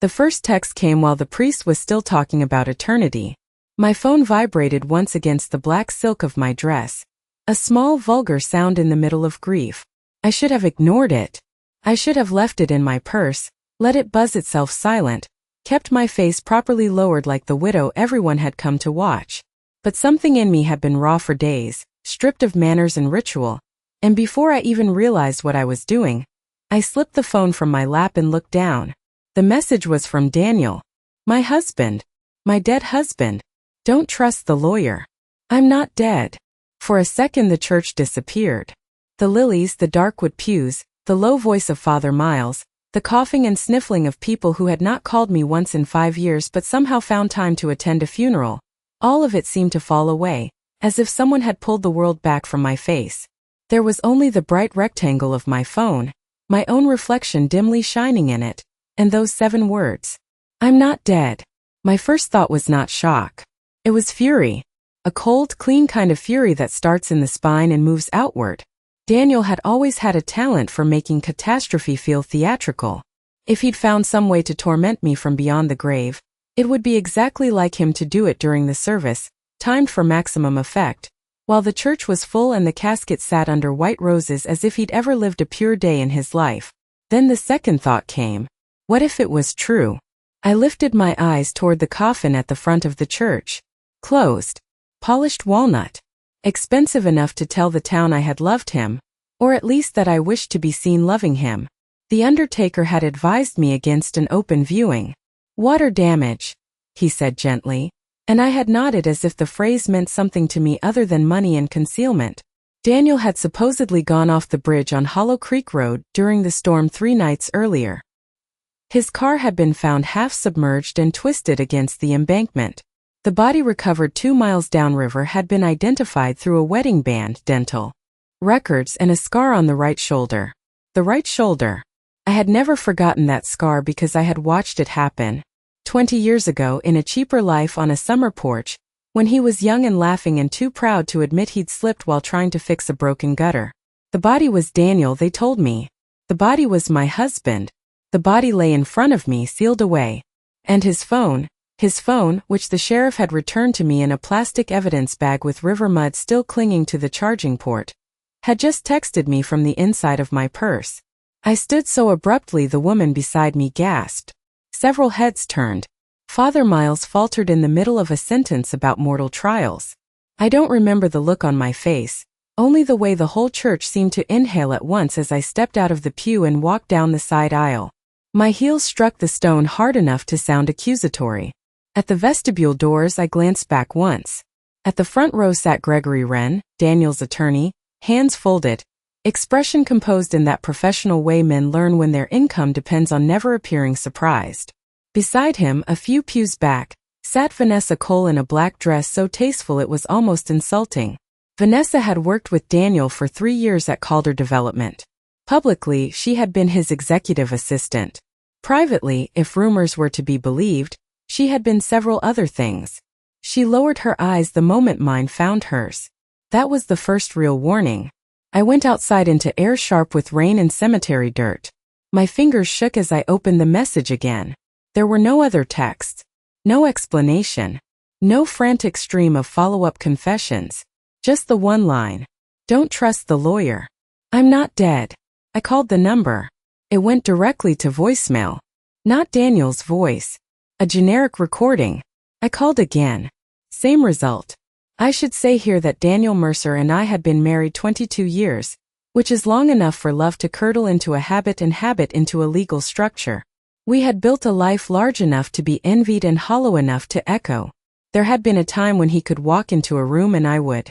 The first text came while the priest was still talking about eternity. My phone vibrated once against the black silk of my dress. A small, vulgar sound in the middle of grief. I should have ignored it. I should have left it in my purse, let it buzz itself silent, kept my face properly lowered like the widow everyone had come to watch. But something in me had been raw for days, stripped of manners and ritual, and before I even realized what I was doing, I slipped the phone from my lap and looked down. The message was from Daniel. My husband. My dead husband. Don't trust the lawyer. I'm not dead. For a second the church disappeared. The lilies, the dark wood pews, the low voice of Father Miles, the coughing and sniffling of people who had not called me once in 5 years but somehow found time to attend a funeral, all of it seemed to fall away, as if someone had pulled the world back from my face. There was only the bright rectangle of my phone, my own reflection dimly shining in it, and those 7 words. I'm not dead. My first thought was not shock. It was fury. A cold, clean kind of fury that starts in the spine and moves outward. Daniel had always had a talent for making catastrophe feel theatrical. If he'd found some way to torment me from beyond the grave, it would be exactly like him to do it during the service, timed for maximum effect, while the church was full and the casket sat under white roses as if he'd ever lived a pure day in his life. Then the second thought came. What if it was true? I lifted my eyes toward the coffin at the front of the church. Closed. Polished walnut. Expensive enough to tell the town I had loved him, or at least that I wished to be seen loving him. The undertaker had advised me against an open viewing. Water damage, he said gently, and I had nodded as if the phrase meant something to me other than money and concealment. Daniel had supposedly gone off the bridge on Hollow Creek Road during the storm 3 nights earlier. His car had been found half submerged and twisted against the embankment. The body recovered 2 miles downriver had been identified through a wedding band, dental records, and a scar on the right shoulder. The right shoulder. I had never forgotten that scar because I had watched it happen 20 years ago in a cheaper life on a summer porch, when he was young and laughing and too proud to admit he'd slipped while trying to fix a broken gutter. The body was Daniel, they told me. The body was my husband. The body lay in front of me, sealed away. And his phone, which the sheriff had returned to me in a plastic evidence bag with river mud still clinging to the charging port, had just texted me from the inside of my purse. I stood so abruptly the woman beside me gasped. Several heads turned. Father Miles faltered in the middle of a sentence about mortal trials. I don't remember the look on my face, only the way the whole church seemed to inhale at once as I stepped out of the pew and walked down the side aisle. My heels struck the stone hard enough to sound accusatory. At the vestibule doors I glanced back once. At the front row sat Gregory Wren, Daniel's attorney, hands folded, expression composed in that professional way men learn when their income depends on never appearing surprised. Beside him, a few pews back, sat Vanessa Cole in a black dress so tasteful it was almost insulting. Vanessa had worked with Daniel for 3 years at Calder Development. Publicly, she had been his executive assistant. Privately, if rumors were to be believed, she had been several other things. She lowered her eyes the moment mine found hers. That was the first real warning. I went outside into air sharp with rain and cemetery dirt. My fingers shook as I opened the message again. There were no other texts. No explanation. No frantic stream of follow-up confessions. Just the one line. Don't trust the lawyer. I'm not dead. I called the number. It went directly to voicemail. Not Daniel's voice. A generic recording. I called again. Same result. I should say here that Daniel Mercer and I had been married 22 years, which is long enough for love to curdle into a habit and habit into a legal structure. We had built a life large enough to be envied and hollow enough to echo. There had been a time when he could walk into a room and I would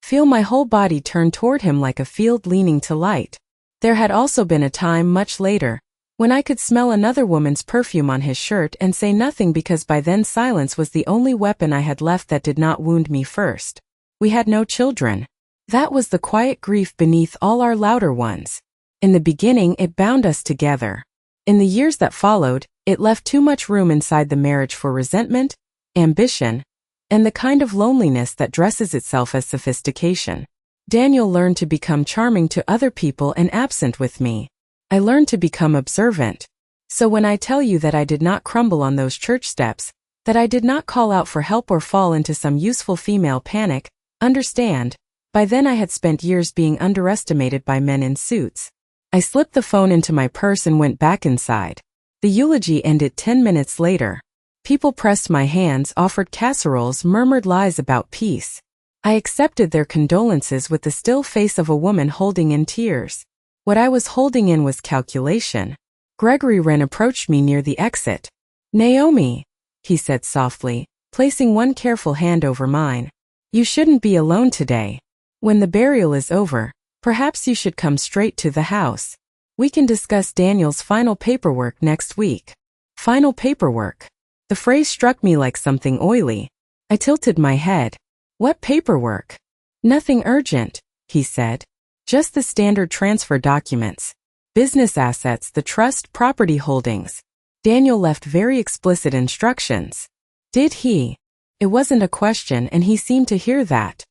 feel my whole body turn toward him like a field leaning to light. There had also been a time much later, when I could smell another woman's perfume on his shirt and say nothing because by then silence was the only weapon I had left that did not wound me first. We had no children. That was the quiet grief beneath all our louder ones. In the beginning it bound us together. In the years that followed, it left too much room inside the marriage for resentment, ambition, and the kind of loneliness that dresses itself as sophistication. Daniel learned to become charming to other people and absent with me. I learned to become observant. So when I tell you that I did not crumble on those church steps, that I did not call out for help or fall into some useful female panic, understand, by then I had spent years being underestimated by men in suits. I slipped the phone into my purse and went back inside. The eulogy ended 10 minutes later. People pressed my hands, offered casseroles, murmured lies about peace. I accepted their condolences with the still face of a woman holding in tears. What I was holding in was calculation. Gregory Wren approached me near the exit. "Naomi," he said softly, placing one careful hand over mine. "You shouldn't be alone today. When the burial is over, perhaps you should come straight to the house. We can discuss Daniel's final paperwork next week." Final paperwork. The phrase struck me like something oily. I tilted my head. "What paperwork?" "Nothing urgent," he said. "Just the standard transfer documents. Business assets, the trust, property holdings. Daniel left very explicit instructions." "Did he?" It wasn't a question, and he seemed to hear that.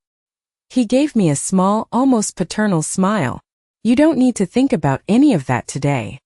He gave me a small, almost paternal smile. "You don't need to think about any of that today."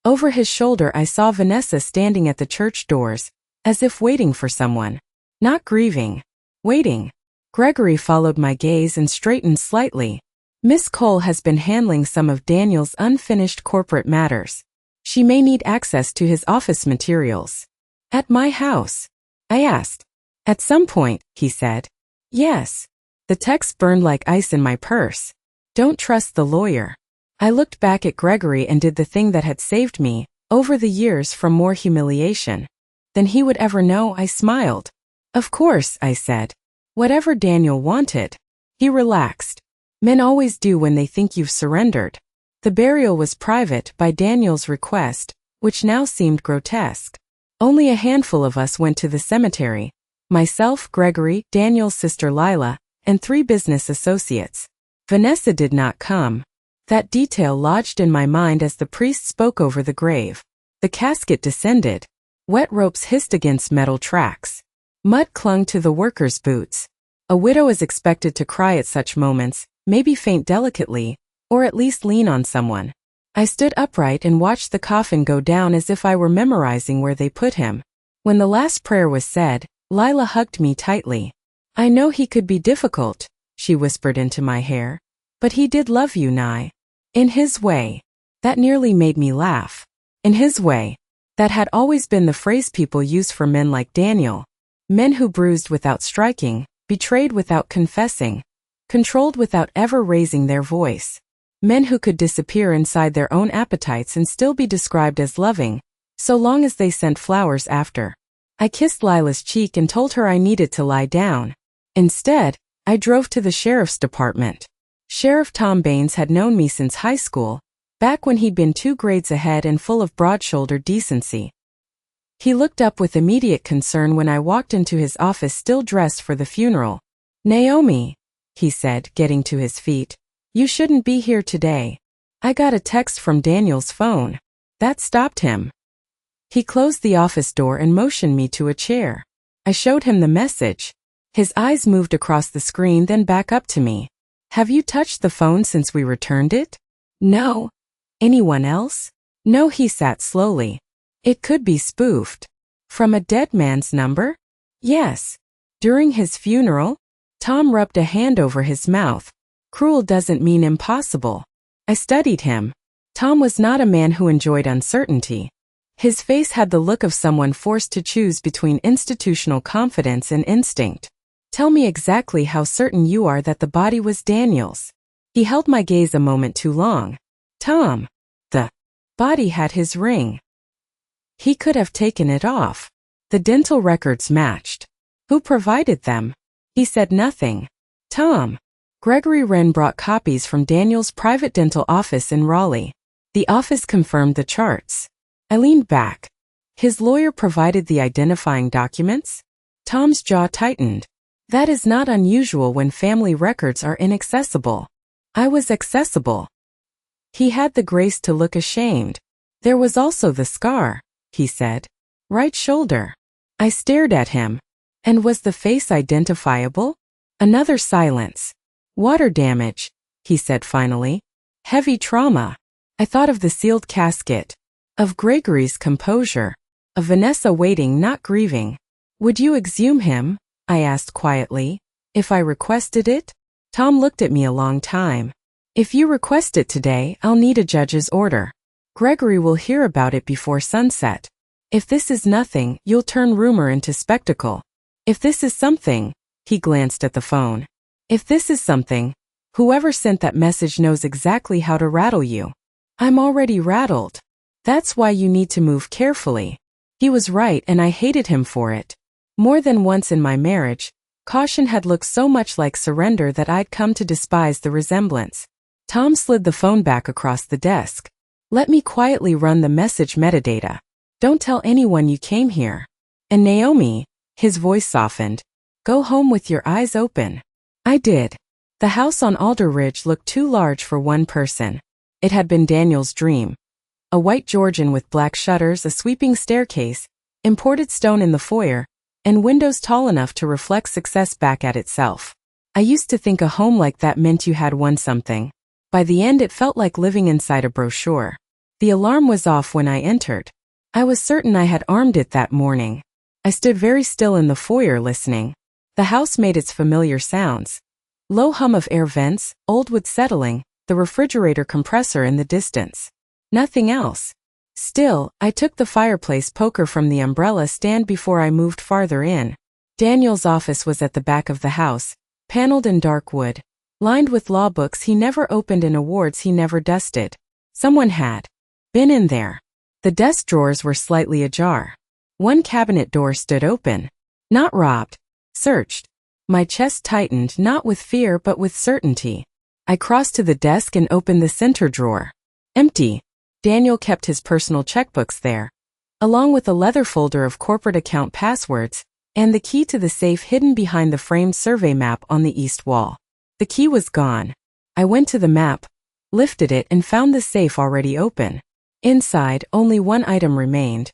Over his shoulder I saw Vanessa standing at the church doors, as if waiting for someone. Not grieving. Waiting. Gregory followed my gaze and straightened slightly. "Miss Cole has been handling some of Daniel's unfinished corporate matters. She may need access to his office materials." "At my house?" I asked. "At some point," he said. "Yes." The text burned like ice in my purse. "Don't trust the lawyer." I looked back at Gregory and did the thing that had saved me, over the years, from more humiliation than he would ever know. I smiled. "Of course," I said. "Whatever Daniel wanted." He relaxed. Men always do when they think you've surrendered. The burial was private by Daniel's request, which now seemed grotesque. Only a handful of us went to the cemetery. Myself, Gregory, Daniel's sister Lila, and 3 business associates. Vanessa did not come. That detail lodged in my mind as the priest spoke over the grave. The casket descended. Wet ropes hissed against metal tracks. Mud clung to the workers' boots. A widow is expected to cry at such moments, maybe faint delicately, or at least lean on someone. I stood upright and watched the coffin go down as if I were memorizing where they put him. When the last prayer was said, Lila hugged me tightly. "I know he could be difficult," she whispered into my hair. "But he did love you, Nye. In his way." That nearly made me laugh. In his way. That had always been the phrase people used for men like Daniel. Men who bruised without striking, betrayed without confessing, controlled without ever raising their voice. Men who could disappear inside their own appetites and still be described as loving, so long as they sent flowers after. I kissed Lila's cheek and told her I needed to lie down. Instead, I drove to the sheriff's department. Sheriff Tom Baines had known me since high school, back when he'd been 2 grades ahead and full of broad-shouldered decency. He looked up with immediate concern when I walked into his office still dressed for the funeral. "Naomi," he said, getting to his feet, "you shouldn't be here today. I got a text from Daniel's phone." That stopped him. He closed the office door and motioned me to a chair. I showed him the message. His eyes moved across the screen, then back up to me. "Have you touched the phone since we returned it?" "No." "Anyone else?" "No." He sat slowly. "It could be spoofed." "From a dead man's number?" "Yes." "During his funeral?" Tom rubbed a hand over his mouth. "Cruel doesn't mean impossible." I studied him. Tom was not a man who enjoyed uncertainty. His face had the look of someone forced to choose between institutional confidence and instinct. "Tell me exactly how certain you are that the body was Daniel's." He held my gaze a moment too long. "Tom, the body had his ring. He could have taken it off. The dental records matched. Who provided them?" He said nothing. "Tom." Gregory Wren brought copies from Daniel's private dental office in Raleigh. The office confirmed the charts. I leaned back. "His lawyer provided the identifying documents?" Tom's jaw tightened. "That is not unusual when family records are inaccessible." I was accessible. He had the grace to look ashamed. "There was also the scar," he said. "Right shoulder." I stared at him. "And was the face identifiable?" Another silence. "Water damage," he said finally. "Heavy trauma." I thought of the sealed casket. Of Gregory's composure. Of Vanessa waiting, not grieving. Would you exhume him? I asked quietly. If I requested it? Tom looked at me a long time. If you request it today, I'll need a judge's order. Gregory will hear about it before sunset. If this is nothing, you'll turn rumor into spectacle. If this is something, he glanced at the phone. If this is something, whoever sent that message knows exactly how to rattle you. I'm already rattled. That's why you need to move carefully. He was right and I hated him for it. More than once in my marriage, caution had looked so much like surrender that I'd come to despise the resemblance. Tom slid the phone back across the desk. Let me quietly run the message metadata. Don't tell anyone you came here. And Naomi, his voice softened, go home with your eyes open. I did. The house on Alder Ridge looked too large for one person. It had been Daniel's dream. A white Georgian with black shutters, a sweeping staircase, imported stone in the foyer, and windows tall enough to reflect success back at itself. I used to think a home like that meant you had won something. By the end it felt like living inside a brochure. The alarm was off when I entered. I was certain I had armed it that morning. I stood very still in the foyer listening. The house made its familiar sounds. Low hum of air vents, old wood settling, the refrigerator compressor in the distance. Nothing else. Still, I took the fireplace poker from the umbrella stand before I moved farther in. Daniel's office was at the back of the house, paneled in dark wood, lined with law books he never opened and awards he never dusted. Someone had been in there. The desk drawers were slightly ajar. One cabinet door stood open. Not robbed. Searched. My chest tightened, not with fear but with certainty. I crossed to the desk and opened the center drawer. Empty. Daniel kept his personal checkbooks there, along with a leather folder of corporate account passwords, and the key to the safe hidden behind the framed survey map on the east wall. The key was gone. I went to the map, lifted it and found the safe already open. Inside, only one item remained.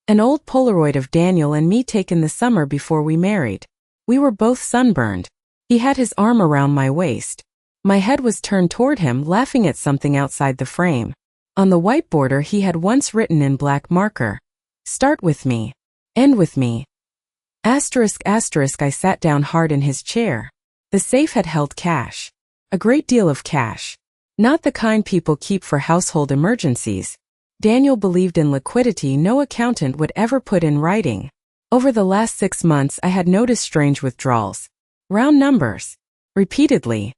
An old Polaroid of Daniel and me taken the summer before we married. We were both sunburned. He had his arm around my waist. My head was turned toward him, laughing at something outside the frame. On the white border he had once written in black marker, "Start with me. End with me." Asterisk asterisk. I sat down hard in his chair. The safe had held cash. A great deal of cash. Not the kind people keep for household emergencies. Daniel believed in liquidity no accountant would ever put in writing. Over the last 6 months I had noticed strange withdrawals. Round numbers. Repeatedly.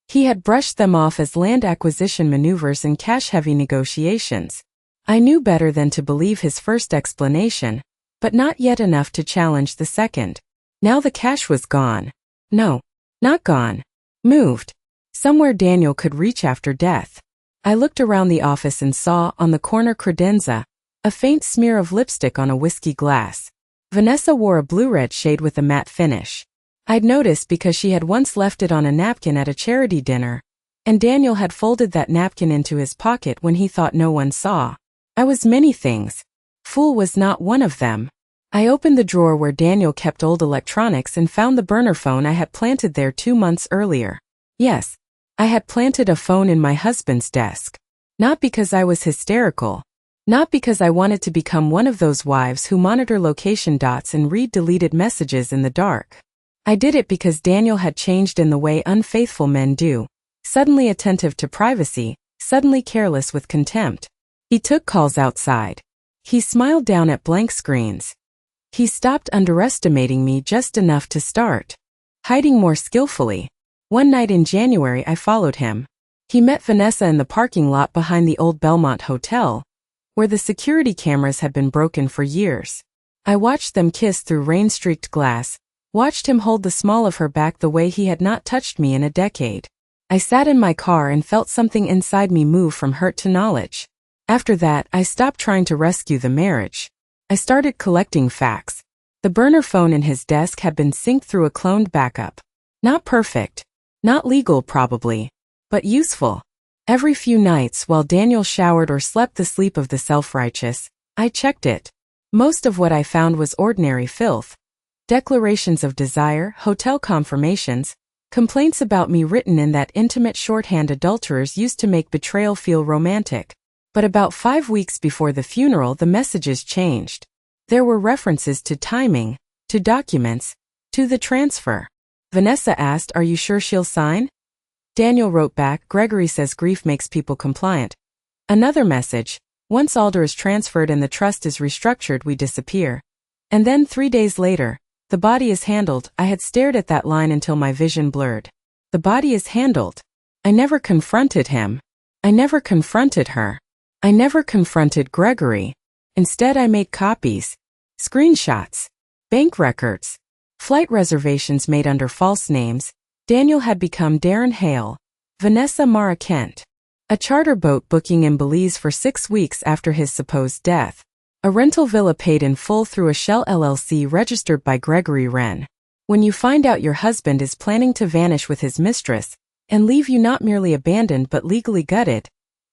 He had brushed them off as land acquisition maneuvers and cash-heavy negotiations. I knew better than to believe his first explanation, but not yet enough to challenge the second. Now the cash was gone. No, not gone. Moved. Somewhere Daniel could reach after death. I looked around the office and saw, on the corner credenza, a faint smear of lipstick on a whiskey glass. Vanessa wore a blue-red shade with a matte finish. I'd noticed because she had once left it on a napkin at a charity dinner, and Daniel had folded that napkin into his pocket when he thought no one saw. I was many things. Fool was not one of them. I opened the drawer where Daniel kept old electronics and found the burner phone I had planted there 2 months earlier. Yes, I had planted a phone in my husband's desk. Not because I was hysterical. Not because I wanted to become one of those wives who monitor location dots and read deleted messages in the dark. I did it because Daniel had changed in the way unfaithful men do, suddenly attentive to privacy, suddenly careless with contempt. He took calls outside. He smiled down at blank screens. He stopped underestimating me just enough to start hiding more skillfully. One night in January I followed him. He met Vanessa in the parking lot behind the old Belmont Hotel, where the security cameras had been broken for years. I watched them kiss through rain-streaked glass, watched him hold the small of her back the way he had not touched me in a decade. I sat in my car and felt something inside me move from hurt to knowledge. After that, I stopped trying to rescue the marriage. I started collecting facts. The burner phone in his desk had been synced through a cloned backup. Not perfect. Not legal probably. But useful. Every few nights while Daniel showered or slept the sleep of the self-righteous, I checked it. Most of what I found was ordinary filth. Declarations of desire, hotel confirmations, complaints about me written in that intimate shorthand adulterers used to make betrayal feel romantic. But about 5 weeks before the funeral, the messages changed. There were references to timing, to documents, to the transfer. Vanessa asked, "Are you sure she'll sign?" Daniel wrote back, "Gregory says grief makes people compliant." Another message, "Once Alder is transferred and the trust is restructured, we disappear." And then 3 days later, "The body is handled." I had stared at that line until my vision blurred. The body is handled. I never confronted him. I never confronted her. I never confronted Gregory. Instead, I made copies, screenshots, bank records, flight reservations made under false names. Daniel had become Darren Hale, Vanessa Mara Kent. A charter boat booking in Belize for 6 weeks after his supposed death. A rental villa paid in full through a Shell LLC registered by Gregory Wren. When you find out your husband is planning to vanish with his mistress and leave you not merely abandoned but legally gutted,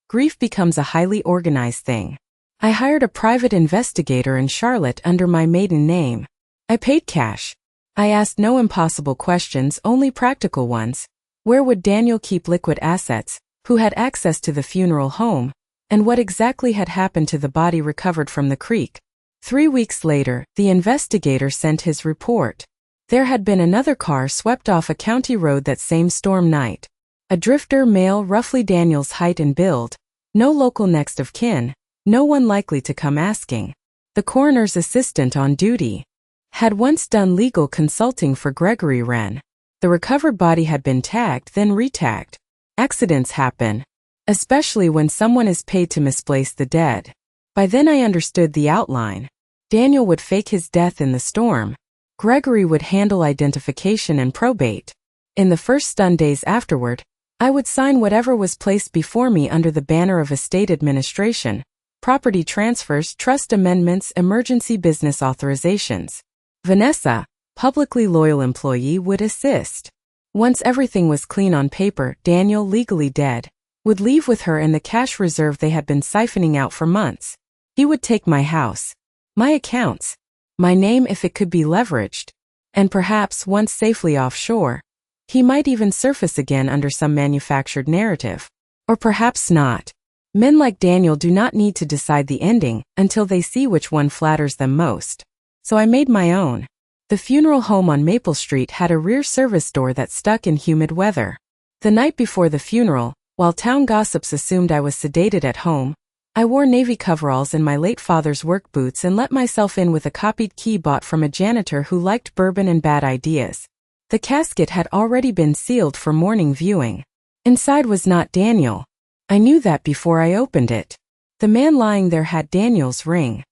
grief becomes a highly organized thing. I hired a private investigator in Charlotte under my maiden name. I paid cash. I asked no impossible questions, only practical ones. Where would Daniel keep liquid assets? Who had access to the funeral home? And what exactly had happened to the body recovered from the creek? 3 weeks later, the investigator sent his report. There had been another car swept off a county road that same storm night. A drifter, male, roughly Daniel's height and build. No local next of kin. No one likely to come asking. The coroner's assistant on duty had once done legal consulting for Gregory Wren. The recovered body had been tagged, then retagged. Accidents happen, especially when someone is paid to misplace the dead. By then I understood the outline. Daniel would fake his death in the storm. Gregory would handle identification and probate. In the first stunned days afterward, I would sign whatever was placed before me under the banner of estate administration, property transfers, trust amendments, emergency business authorizations. Vanessa, publicly loyal employee, would assist. Once everything was clean on paper, Daniel, legally dead, would leave with her and the cash reserve they had been siphoning out for months. He would take my house, my accounts, my name if it could be leveraged, and perhaps, once safely offshore, he might even surface again under some manufactured narrative. Or perhaps not. Men like Daniel do not need to decide the ending until they see which one flatters them most. So I made my own. The funeral home on Maple Street had a rear service door that stuck in humid weather. The night before the funeral, while town gossips assumed I was sedated at home, I wore navy coveralls and my late father's work boots and let myself in with a copied key bought from a janitor who liked bourbon and bad ideas. The casket had already been sealed for morning viewing. Inside was not Daniel. I knew that before I opened it. The man lying there had Daniel's ring.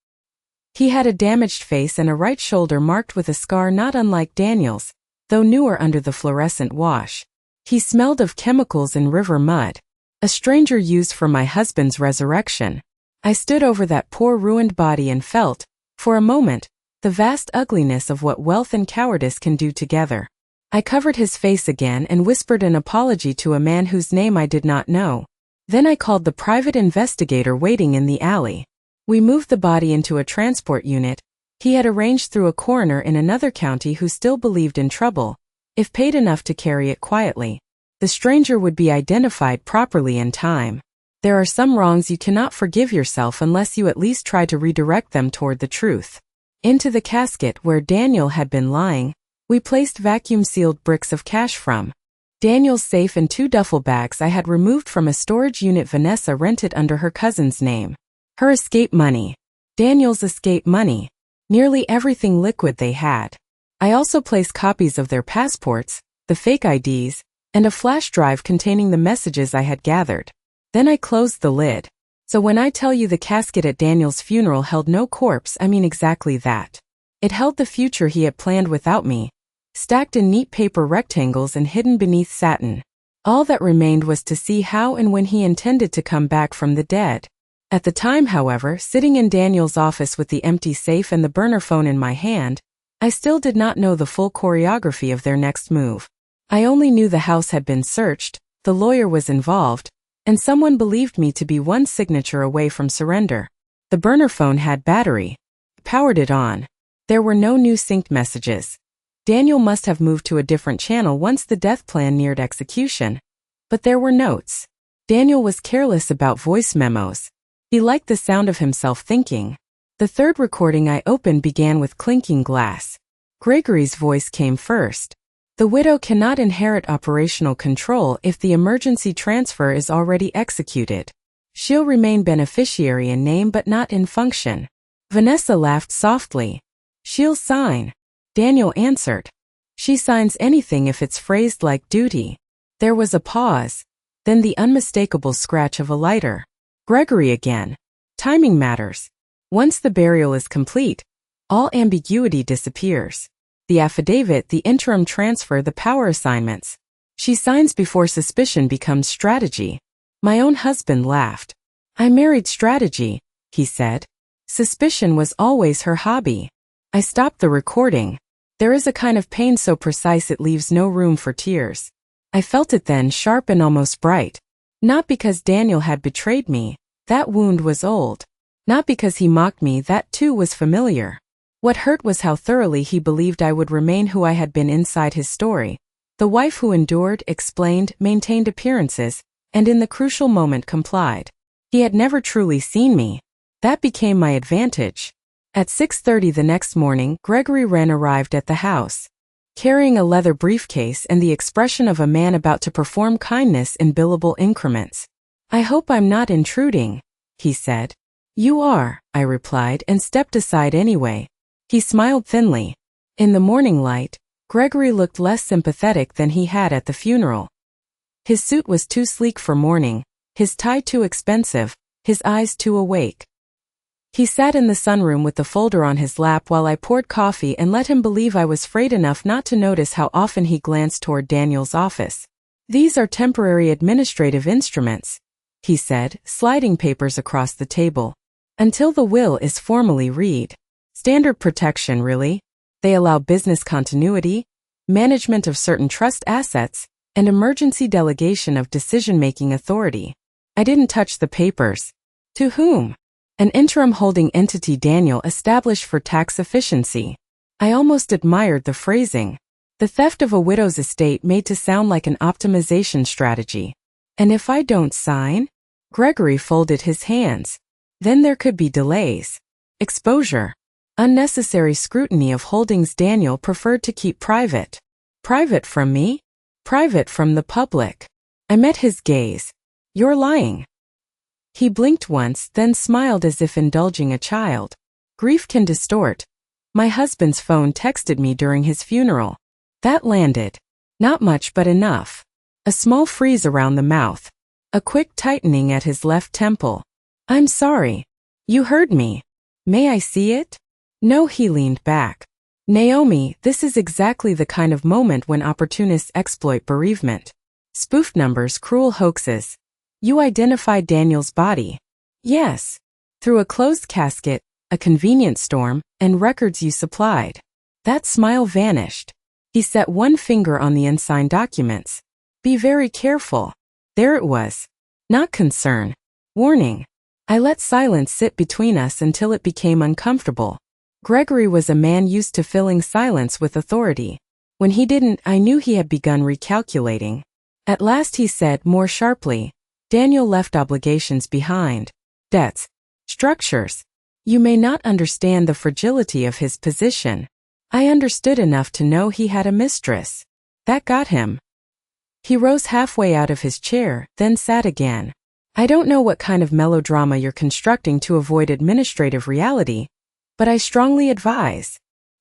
He had a damaged face and a right shoulder marked with a scar not unlike Daniel's, though newer under the fluorescent wash. He smelled of chemicals and river mud. A stranger used for my husband's resurrection. I stood over that poor ruined body and felt, for a moment, the vast ugliness of what wealth and cowardice can do together. I covered his face again and whispered an apology to a man whose name I did not know. Then I called the private investigator waiting in the alley. We moved the body into a transport unit. He had arranged through a coroner in another county who still believed in trouble, if paid enough to carry it quietly. The stranger would be identified properly in time. There are some wrongs you cannot forgive yourself unless you at least try to redirect them toward the truth. Into the casket where Daniel had been lying, we placed vacuum-sealed bricks of cash from Daniel's safe and 2 duffel bags I had removed from a storage unit Vanessa rented under her cousin's name. Her escape money. Daniel's escape money. Nearly everything liquid they had. I also placed copies of their passports, the fake IDs, and a flash drive containing the messages I had gathered. Then I closed the lid. So when I tell you the casket at Daniel's funeral held no corpse, I mean exactly that. It held the future he had planned without me, stacked in neat paper rectangles and hidden beneath satin. All that remained was to see how and when he intended to come back from the dead. At the time, however, sitting in Daniel's office with the empty safe and the burner phone in my hand, I still did not know the full choreography of their next move. I only knew the house had been searched, the lawyer was involved, and someone believed me to be one signature away from surrender. The burner phone had battery. Powered it on. There were no new synced messages. Daniel must have moved to a different channel once the death plan neared execution. But there were notes. Daniel was careless about voice memos. He liked the sound of himself thinking. The third recording I opened began with clinking glass. Gregory's voice came first. The widow cannot inherit operational control if the emergency transfer is already executed. She'll remain beneficiary in name but not in function. Vanessa laughed softly. She'll sign. Daniel answered. She signs anything if it's phrased like duty. There was a pause, then the unmistakable scratch of a lighter. Gregory again. Timing matters. Once the burial is complete, all ambiguity disappears. The affidavit, the interim transfer, the power assignments. She signs before suspicion becomes strategy. My own husband laughed. I married strategy, he said. Suspicion was always her hobby. I stopped the recording. There is a kind of pain so precise it leaves no room for tears. I felt it then, sharp and almost bright. Not because Daniel had betrayed me, that wound was old. Not because he mocked me, that too was familiar. What hurt was how thoroughly he believed I would remain who I had been inside his story. The wife who endured, explained, maintained appearances, and in the crucial moment complied. He had never truly seen me. That became my advantage. At 6:30 the next morning, Gregory Wren arrived at the house, carrying a leather briefcase and the expression of a man about to perform kindness in billable increments. I hope I'm not intruding, he said. You are, I replied and stepped aside anyway. He smiled thinly. In the morning light, Gregory looked less sympathetic than he had at the funeral. His suit was too sleek for mourning, his tie too expensive, his eyes too awake. He sat in the sunroom with the folder on his lap while I poured coffee and let him believe I was frayed enough not to notice how often he glanced toward Daniel's office. These are temporary administrative instruments, he said, sliding papers across the table. Until the will is formally read. Standard protection, really. They allow business continuity, management of certain trust assets, and emergency delegation of decision-making authority. I didn't touch the papers. To whom? An interim holding entity Daniel established for tax efficiency. I almost admired the phrasing. The theft of a widow's estate made to sound like an optimization strategy. And if I don't sign? Gregory folded his hands. Then there could be delays. Exposure. Unnecessary scrutiny of holdings Daniel preferred to keep private. Private from me? Private from the public. I met his gaze. You're lying. He blinked once, then smiled as if indulging a child. Grief can distort. My husband's phone texted me during his funeral. That landed. Not much but enough. A small freeze around the mouth. A quick tightening at his left temple. I'm sorry. You heard me. May I see it? No, he leaned back. Naomi, this is exactly the kind of moment when opportunists exploit bereavement. Spoofed numbers, cruel hoaxes. You identified Daniel's body. Yes. Through a closed casket, a convenient storm, and records you supplied. That smile vanished. He set one finger on the unsigned documents. Be very careful. There it was. Not concern. Warning. I let silence sit between us until it became uncomfortable. Gregory was a man used to filling silence with authority. When he didn't, I knew he had begun recalculating. At last he said, more sharply, Daniel left obligations behind. Debts. Structures. You may not understand the fragility of his position. I understood enough to know he had a mistress. That got him. He rose halfway out of his chair, then sat again. I don't know what kind of melodrama you're constructing to avoid administrative reality, but I strongly advise.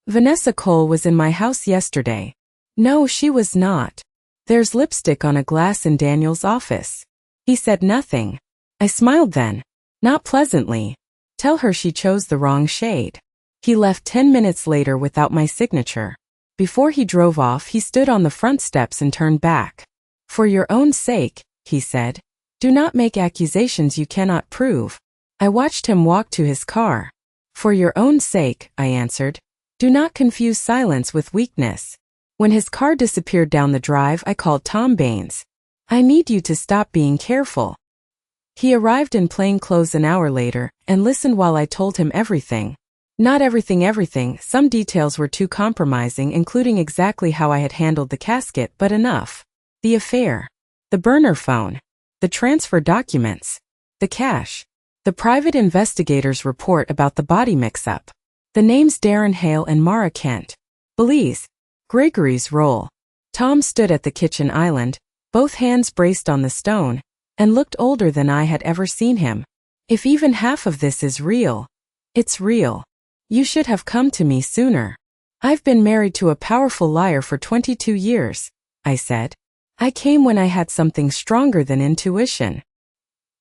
Vanessa Cole was in my house yesterday. No, she was not. There's lipstick on a glass in Daniel's office. He said nothing. I smiled then. Not pleasantly. Tell her she chose the wrong shade. He left 10 minutes later without my signature. Before he drove off, he stood on the front steps and turned back. For your own sake, he said, do not make accusations you cannot prove. I watched him walk to his car. For your own sake, I answered, do not confuse silence with weakness. When his car disappeared down the drive, I called Tom Baines. I need you to stop being careful. He arrived in plain clothes an hour later and listened while I told him everything. Not everything, some details were too compromising, including exactly how I had handled the casket, but enough. The affair. The burner phone. The transfer documents. The cash. The private investigator's report about the body mix-up. The names Darren Hale and Mara Kent. Belize. Gregory's role. Tom stood at the kitchen island, both hands braced on the stone, and looked older than I had ever seen him. If even half of this is real, it's real. You should have come to me sooner. I've been married to a powerful liar for 22 years, I said. I came when I had something stronger than intuition.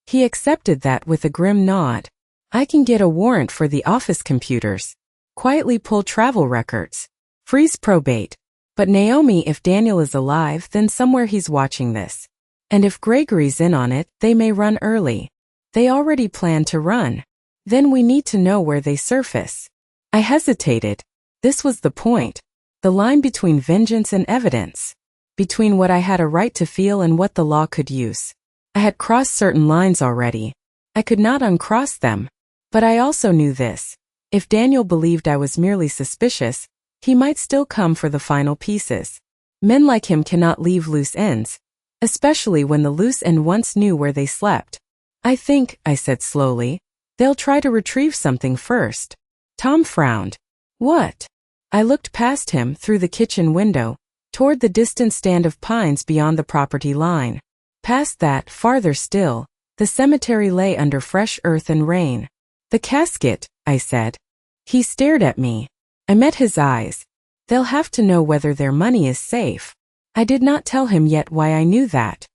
He accepted that with a grim nod. I can get a warrant for the office computers. Quietly pull travel records. Freeze probate. But Naomi, if Daniel is alive, then somewhere he's watching this. And if Gregory's in on it, they may run early. They already plan to run. Then we need to know where they surface. I hesitated. This was the point. The line between vengeance and evidence. Between what I had a right to feel and what the law could use. I had crossed certain lines already. I could not uncross them. But I also knew this. If Daniel believed I was merely suspicious, he might still come for the final pieces. Men like him cannot leave loose ends, especially when the loose end once knew where they slept. I think, I said slowly, they'll try to retrieve something first. Tom frowned. What? I looked past him through the kitchen window, toward the distant stand of pines beyond the property line. Past that, farther still, the cemetery lay under fresh earth and rain. The casket, I said. He stared at me. I met his eyes. They'll have to know whether their money is safe. I did not tell him yet why I knew that.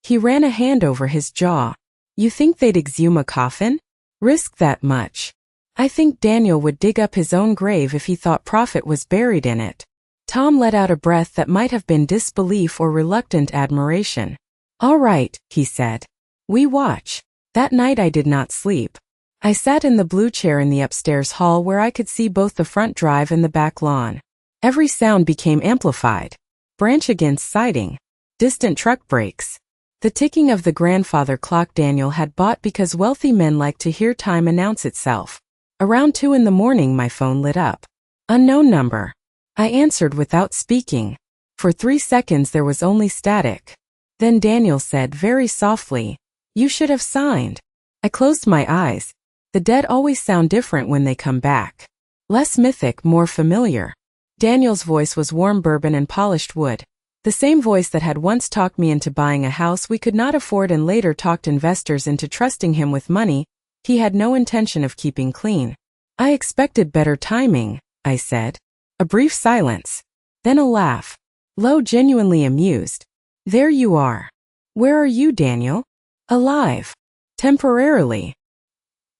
He ran a hand over his jaw. You think they'd exhume a coffin? Risk that much? I think Daniel would dig up his own grave if he thought profit was buried in it. Tom let out a breath that might have been disbelief or reluctant admiration. All right, he said. We watch. That night I did not sleep. I sat in the blue chair in the upstairs hall where I could see both the front drive and the back lawn. Every sound became amplified. Branch against siding. Distant truck brakes. The ticking of the grandfather clock Daniel had bought because wealthy men like to hear time announce itself. Around 2 in the morning my phone lit up. Unknown number. I answered without speaking. For 3 seconds there was only static. Then Daniel said very softly, "You should have signed." I closed my eyes. The dead always sound different when they come back. Less mythic, more familiar. Daniel's voice was warm bourbon and polished wood. The same voice that had once talked me into buying a house we could not afford and later talked investors into trusting him with money he had no intention of keeping clean. I expected better timing, I said. A brief silence. Then a laugh. Low, genuinely amused. There you are. Where are you, Daniel? Alive. Temporarily.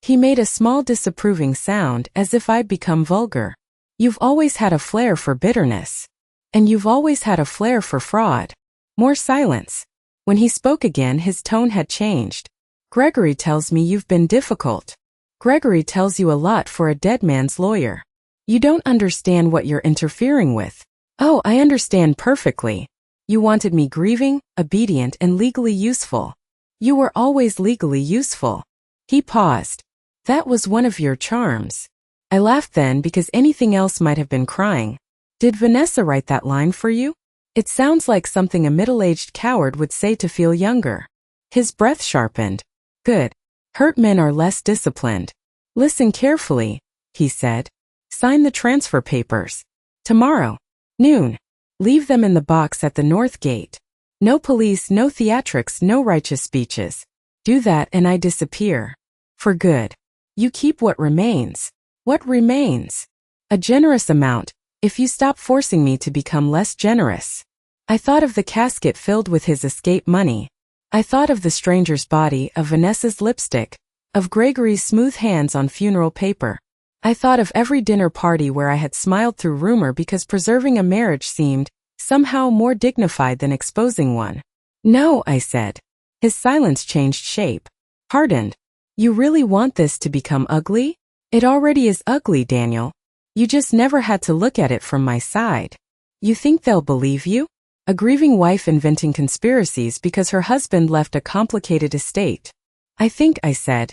He made a small disapproving sound as if I'd become vulgar. You've always had a flair for bitterness. And you've always had a flair for fraud. More silence. When he spoke again his tone had changed. Gregory tells me you've been difficult. Gregory tells you a lot for a dead man's lawyer. You don't understand what you're interfering with. Oh, I understand perfectly. You wanted me grieving, obedient, and legally useful. You were always legally useful. He paused. That was one of your charms. I laughed then because anything else might have been crying. Did Vanessa write that line for you? It sounds like something a middle-aged coward would say to feel younger. His breath sharpened. Good. Hurt men are less disciplined. Listen carefully, he said. Sign the transfer papers. Tomorrow. Noon. Leave them in the box at the north gate. No police, no theatrics, no righteous speeches. Do that and I disappear. For good. You keep what remains. What remains? A generous amount, if you stop forcing me to become less generous. I thought of the casket filled with his escape money. I thought of the stranger's body, of Vanessa's lipstick, of Gregory's smooth hands on funeral paper. I thought of every dinner party where I had smiled through rumor because preserving a marriage seemed, somehow, more dignified than exposing one. No, I said. His silence changed shape. Hardened. You really want this to become ugly? It already is ugly, Daniel. You just never had to look at it from my side. You think they'll believe you? A grieving wife inventing conspiracies because her husband left a complicated estate. I think, I said.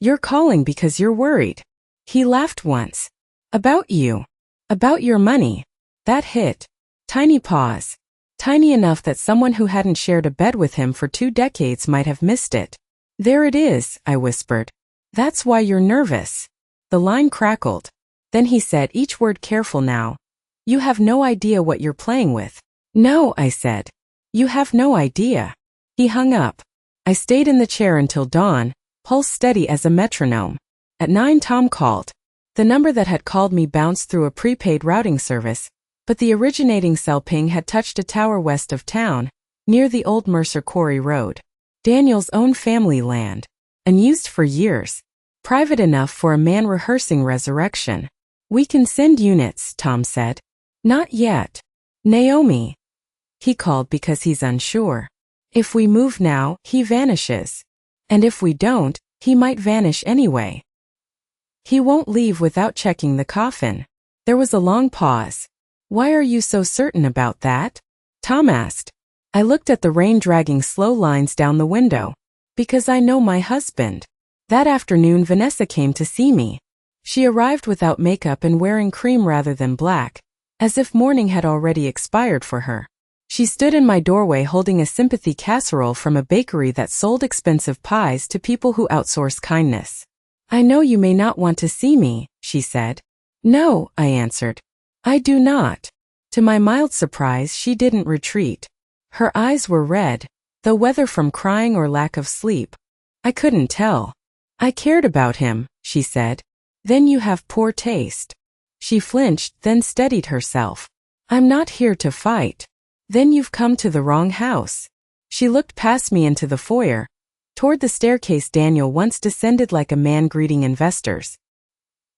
You're calling because you're worried. He laughed once. About you. About your money. That hit. Tiny pause. Tiny enough that someone who hadn't shared a bed with him for 2 decades might have missed it. There it is, I whispered. That's why you're nervous. The line crackled. Then he said each word careful now. You have no idea what you're playing with. No, I said. You have no idea. He hung up. I stayed in the chair until dawn, pulse steady as a metronome. At 9 Tom called. The number that had called me bounced through a prepaid routing service, but the originating cell ping had touched a tower west of town, near the old Mercer Quarry Road. Daniel's own family land. Unused for years. Private enough for a man rehearsing resurrection. We can send units, Tom said. Not yet. Naomi. He called because he's unsure. If we move now, he vanishes. And if we don't, he might vanish anyway. He won't leave without checking the coffin. There was a long pause. Why are you so certain about that? Tom asked. I looked at the rain dragging slow lines down the window. Because I know my husband. That afternoon Vanessa came to see me. She arrived without makeup and wearing cream rather than black, as if mourning had already expired for her. She stood in my doorway holding a sympathy casserole from a bakery that sold expensive pies to people who outsource kindness. I know you may not want to see me, she said. No, I answered. I do not. To my mild surprise, she didn't retreat. Her eyes were red, though whether from crying or lack of sleep. I couldn't tell. I cared about him, she said. Then you have poor taste. She flinched, then steadied herself. I'm not here to fight. Then you've come to the wrong house. She looked past me into the foyer, toward the staircase Daniel once descended like a man greeting investors.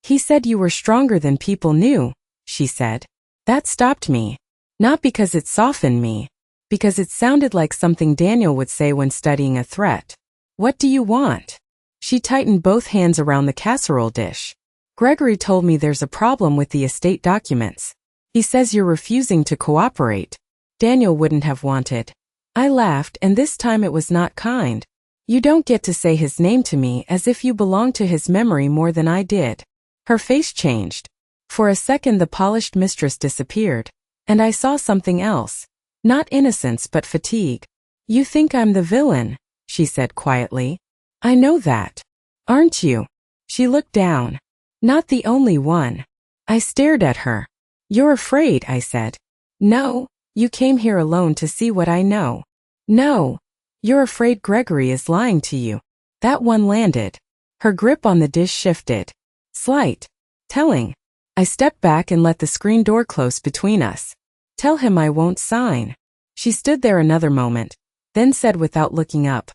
He said you were stronger than people knew, she said. That stopped me. Not because it softened me, because it sounded like something Daniel would say when studying a threat. What do you want? She tightened both hands around the casserole dish. Gregory told me there's a problem with the estate documents. He says you're refusing to cooperate. Daniel wouldn't have wanted. I laughed, and this time it was not kind. You don't get to say his name to me as if you belong to his memory more than I did. Her face changed. For a second the polished mistress disappeared, and I saw something else. Not innocence but fatigue. You think I'm the villain, she said quietly. I know that. Aren't you? She looked down. Not the only one. I stared at her. You're afraid, I said. No, you came here alone to see what I know. No. You're afraid Gregory is lying to you. That one landed. Her grip on the dish shifted. Slight. Telling. I stepped back and let the screen door close between us. Tell him I won't sign. She stood there another moment, then said without looking up.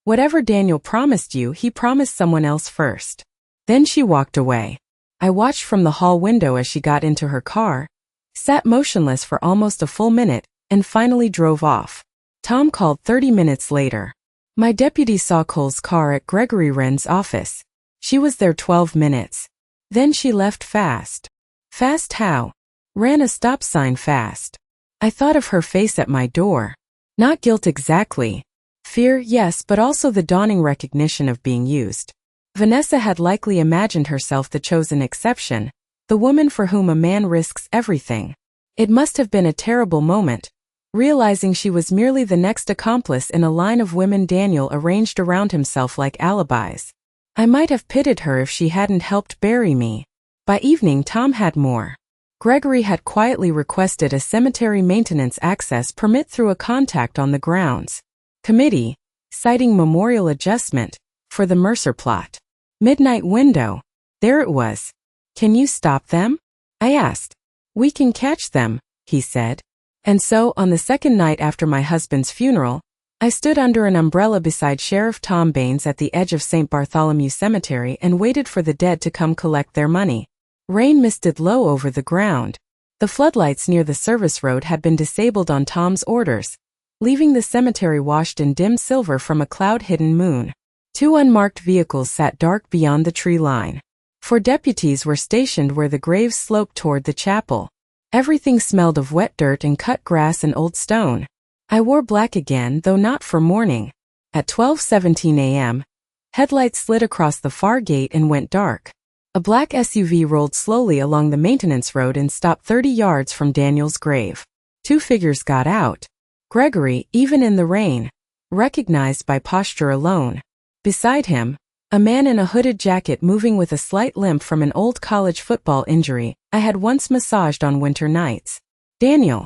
Whatever Daniel promised you, he promised someone else first. Then she walked away. I watched from the hall window as she got into her car, sat motionless for almost a full minute, and finally drove off. Tom called 30 minutes later. My deputy saw Cole's car at Gregory Wren's office. She was there 12 minutes. Then she left fast. Fast how? Ran a stop sign fast. I thought of her face at my door. Not guilt exactly. Fear, yes, but also the dawning recognition of being used. Vanessa had likely imagined herself the chosen exception, the woman for whom a man risks everything. It must have been a terrible moment, realizing she was merely the next accomplice in a line of women Daniel arranged around himself like alibis. I might have pitied her if she hadn't helped bury me. By evening Tom had more. Gregory had quietly requested a cemetery maintenance access permit through a contact on the grounds committee, citing memorial adjustment, for the Mercer plot. Midnight window. There it was. Can you stop them? I asked. We can catch them, he said. And so, on the second night after my husband's funeral, I stood under an umbrella beside Sheriff Tom Baines at the edge of St. Bartholomew Cemetery and waited for the dead to come collect their money. Rain misted low over the ground. The floodlights near the service road had been disabled on Tom's orders, leaving the cemetery washed in dim silver from a cloud-hidden moon. 2 unmarked vehicles sat dark beyond the tree line. 4 deputies were stationed where the graves sloped toward the chapel. Everything smelled of wet dirt and cut grass and old stone. I wore black again, though not for mourning. At 12:17 a.m., headlights slid across the far gate and went dark. A black SUV rolled slowly along the maintenance road and stopped 30 yards from Daniel's grave. 2 figures got out. Gregory, even in the rain, recognized by posture alone. Beside him, A man in a hooded jacket moving with a slight limp from an old college football injury I had once massaged on winter nights. Daniel.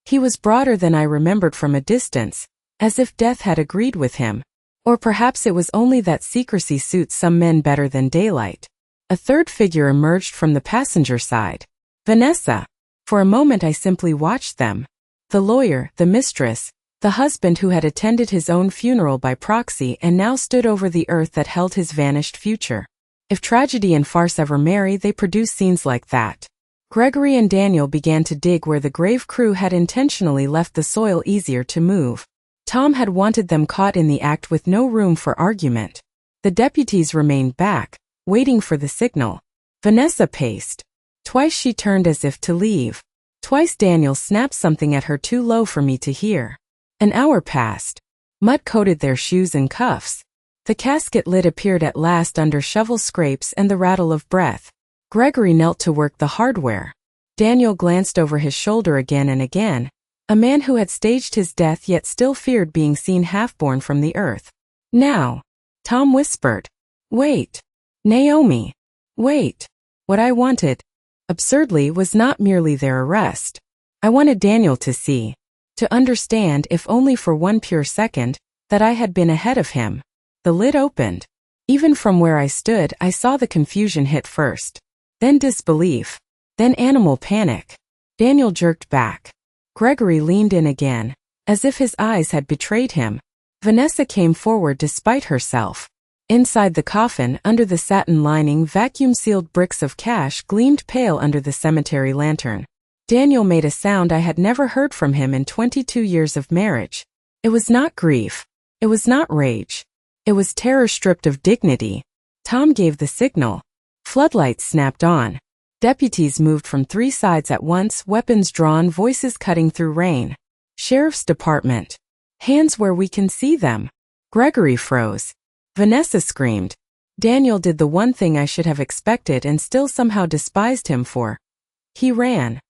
He was broader than I remembered from a distance, as if death had agreed with him. Or perhaps it was only that secrecy suits some men better than daylight. A third figure emerged from the passenger side. Vanessa. For a moment I simply watched them. The lawyer, the mistress, the husband who had attended his own funeral by proxy and now stood over the earth that held his vanished future. If tragedy and farce ever marry, they produce scenes like that. Gregory and Daniel began to dig where the grave crew had intentionally left the soil easier to move. Tom had wanted them caught in the act with no room for argument. The deputies remained back, waiting for the signal. Vanessa paced. Twice she turned as if to leave. Twice Daniel snapped something at her too low for me to hear. An hour passed. Mud coated their shoes and cuffs. The casket lid appeared at last under shovel scrapes and the rattle of breath. Gregory knelt to work the hardware. Daniel glanced over his shoulder again and again, a man who had staged his death yet still feared being seen half-born from the earth. Now, Tom whispered. Wait. Naomi. Wait. What I wanted, absurdly, was not merely their arrest. I wanted Daniel to see, to understand, if only for one pure second, that I had been ahead of him. The lid opened. Even from where I stood, I saw the confusion hit first. Then disbelief. Then animal panic. Daniel jerked back. Gregory leaned in again, as if his eyes had betrayed him. Vanessa came forward despite herself. Inside the coffin, under the satin lining, vacuum-sealed bricks of cash gleamed pale under the cemetery lantern. Daniel made a sound I had never heard from him in 22 years of marriage. It was not grief. It was not rage. It was terror stripped of dignity. Tom gave the signal. Floodlights snapped on. Deputies moved from 3 sides at once, weapons drawn, voices cutting through rain. Sheriff's Department. Hands where we can see them. Gregory froze. Vanessa screamed. Daniel did the one thing I should have expected and still somehow despised him for. He ran.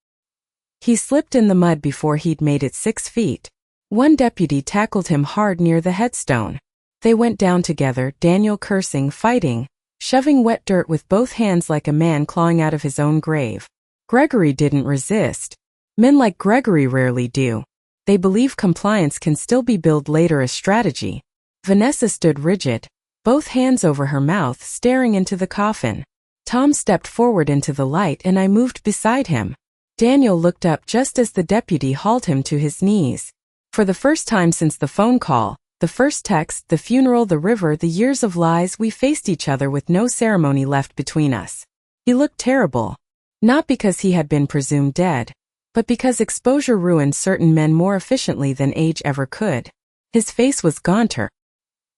He slipped in the mud before he'd made it 6 feet. One deputy tackled him hard near the headstone. They went down together, Daniel cursing, fighting, shoving wet dirt with both hands like a man clawing out of his own grave. Gregory didn't resist. Men like Gregory rarely do. They believe compliance can still be billed later as strategy. Vanessa stood rigid, both hands over her mouth, staring into the coffin. Tom stepped forward into the light and I moved beside him. Daniel looked up just as the deputy hauled him to his knees. For the first time since the phone call, the first text, the funeral, the river, the years of lies, we faced each other with no ceremony left between us. He looked terrible. Not because he had been presumed dead, but because exposure ruined certain men more efficiently than age ever could. His face was gaunter.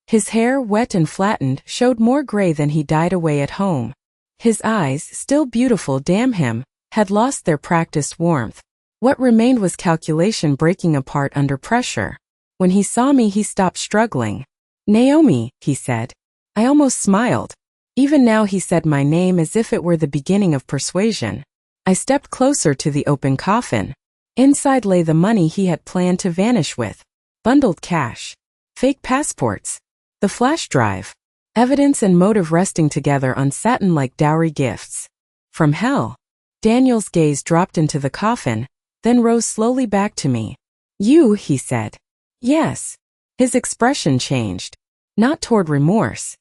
His hair, wet and flattened, showed more gray than he dyed away at home. His eyes, still beautiful, damn him, had lost their practiced warmth. What remained was calculation breaking apart under pressure. When he saw me, he stopped struggling. Naomi, he said. I almost smiled. Even now he said my name as if it were the beginning of persuasion. I stepped closer to the open coffin. Inside lay the money he had planned to vanish with. Bundled cash. Fake passports. The flash drive. Evidence and motive resting together on satin like dowry gifts. From hell. Daniel's gaze dropped into the coffin, then rose slowly back to me. You, he said. Yes. His expression changed. Not toward remorse.